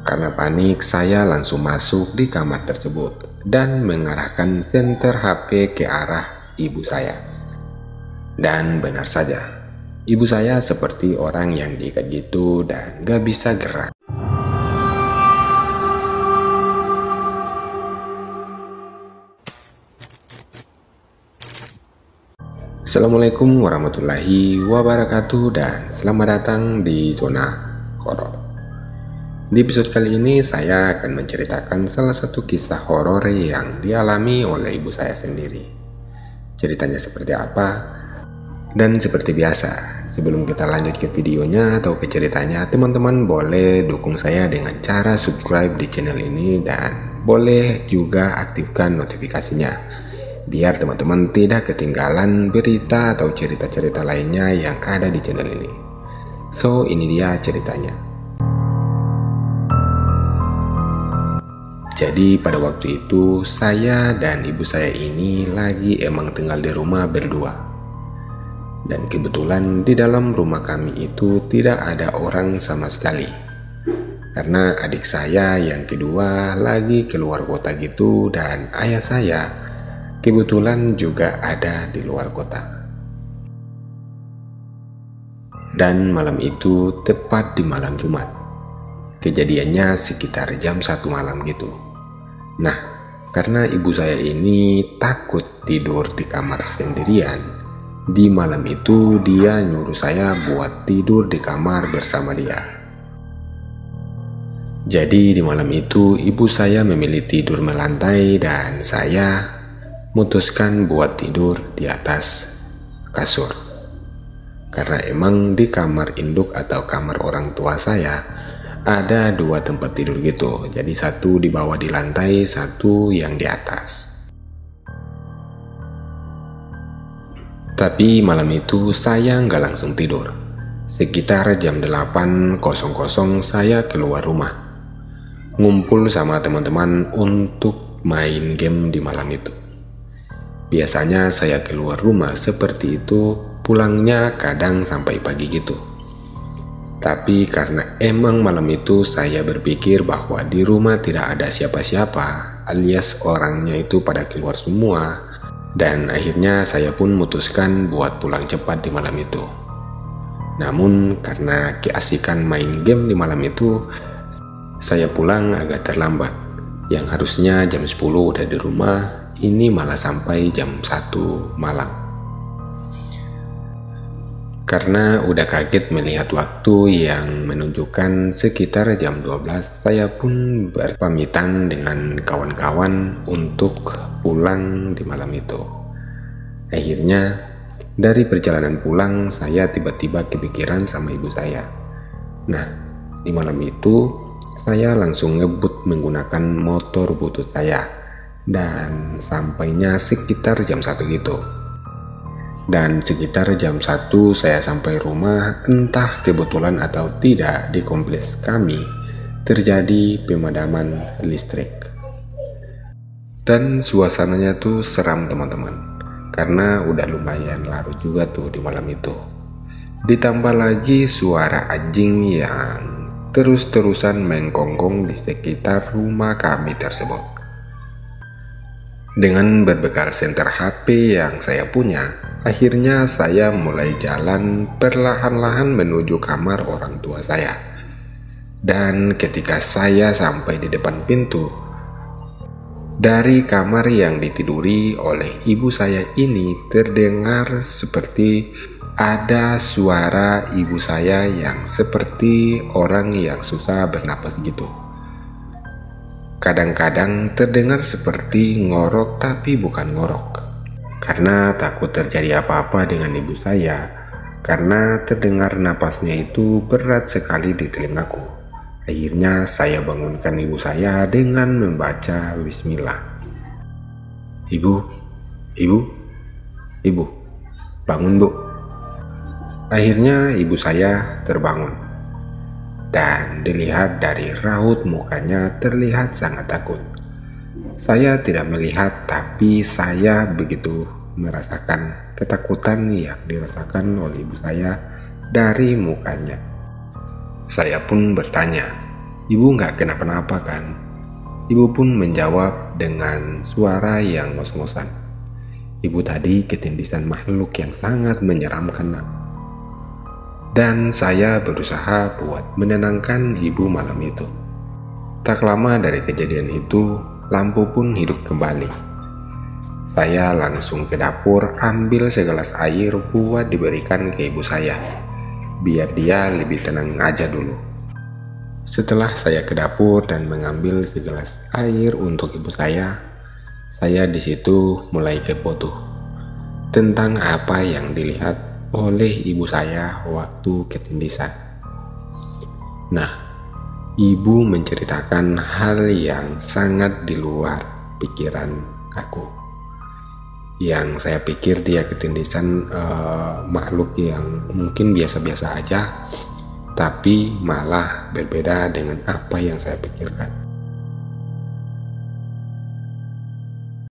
Karena panik, saya langsung masuk di kamar tersebut dan mengarahkan senter HP ke arah ibu saya. Dan benar saja, ibu saya seperti orang yang diikat gitu dan gak bisa gerak. Assalamualaikum warahmatullahi wabarakatuh dan selamat datang di Zona Horor. Di episode kali ini saya akan menceritakan salah satu kisah horor yang dialami oleh ibu saya sendiri. Ceritanya seperti apa? Dan seperti biasa, sebelum kita lanjut ke videonya atau ke ceritanya, teman-teman boleh dukung saya dengan cara subscribe di channel ini dan boleh juga aktifkan notifikasinya biar teman-teman tidak ketinggalan berita atau cerita-cerita lainnya yang ada di channel ini. So, ini dia ceritanya. Jadi pada waktu itu saya dan ibu saya ini lagi emang tinggal di rumah berdua. Dan kebetulan di dalam rumah kami itu tidak ada orang sama sekali. Karena adik saya yang kedua lagi keluar kota gitu dan ayah saya kebetulan juga ada di luar kota. Dan malam itu tepat di malam Jumat. Kejadiannya sekitar jam 1 malam gitu. Nah, karena ibu saya ini takut tidur di kamar sendirian, di malam itu dia nyuruh saya buat tidur di kamar bersama dia. Jadi di malam itu ibu saya memilih tidur melantai dan saya memutuskan buat tidur di atas kasur. Karena emang di kamar induk atau kamar orang tua saya ada 2 tempat tidur gitu. Jadi satu di bawah di lantai, satu yang di atas. Tapi malam itu saya nggak langsung tidur. Sekitar jam 8.00 saya keluar rumah. Ngumpul sama teman-teman untuk main game di malam itu. Biasanya saya keluar rumah seperti itu, pulangnya kadang sampai pagi gitu. Tapi karena emang malam itu saya berpikir bahwa di rumah tidak ada siapa-siapa, alias orangnya itu pada keluar semua, dan akhirnya saya pun memutuskan buat pulang cepat di malam itu. Namun karena keasikan main game di malam itu, saya pulang agak terlambat. Yang harusnya jam 10 udah di rumah, ini malah sampai jam 1 malam. Karena udah kaget melihat waktu yang menunjukkan sekitar jam 12, saya pun berpamitan dengan kawan-kawan untuk pulang di malam itu. Akhirnya, dari perjalanan pulang, saya tiba-tiba kepikiran sama ibu saya. Nah, di malam itu, saya langsung ngebut menggunakan motor butut saya. Dan sampainya sekitar jam 1 gitu. Dan sekitar jam 1 saya sampai rumah, entah kebetulan atau tidak di kompleks kami terjadi pemadaman listrik. Dan suasananya tuh seram teman-teman, karena udah lumayan larut juga tuh di malam itu. Ditambah lagi suara anjing yang terus-terusan menggonggong di sekitar rumah kami tersebut. Dengan berbekal senter HP yang saya punya, akhirnya saya mulai jalan perlahan-lahan menuju kamar orang tua saya. Dan ketika saya sampai di depan pintu, dari kamar yang ditiduri oleh ibu saya ini terdengar seperti ada suara ibu saya yang seperti orang yang susah bernapas gitu. Kadang-kadang terdengar seperti ngorok tapi bukan ngorok. Karena takut terjadi apa-apa dengan ibu saya, karena terdengar napasnya itu berat sekali di telingaku. Akhirnya saya bangunkan ibu saya dengan membaca bismillah. Ibu, bangun bu. Akhirnya ibu saya terbangun. Dan dilihat dari raut mukanya terlihat sangat takut. Saya tidak melihat, tapi saya begitu merasakan ketakutan yang dirasakan oleh ibu saya dari mukanya. Saya pun bertanya, Ibu nggak kenapa-napa kan? Ibu pun menjawab dengan suara yang ngos-ngosan. Ibu tadi ketindisan makhluk yang sangat menyeramkan, Nak. Dan saya berusaha buat menenangkan ibu malam itu. Tak lama dari kejadian itu, lampu pun hidup kembali. Saya langsung ke dapur ambil segelas air buat diberikan ke ibu saya, biar dia lebih tenang aja dulu. Setelah saya ke dapur dan mengambil segelas air untuk ibu saya di situ mulai kepo tuh tentang apa yang dilihat oleh ibu saya waktu ketindisan. Nah, ibu menceritakan hal yang sangat di luar pikiran aku. Yang saya pikir dia ketindisan makhluk yang mungkin biasa-biasa aja, tapi malah berbeda dengan apa yang saya pikirkan.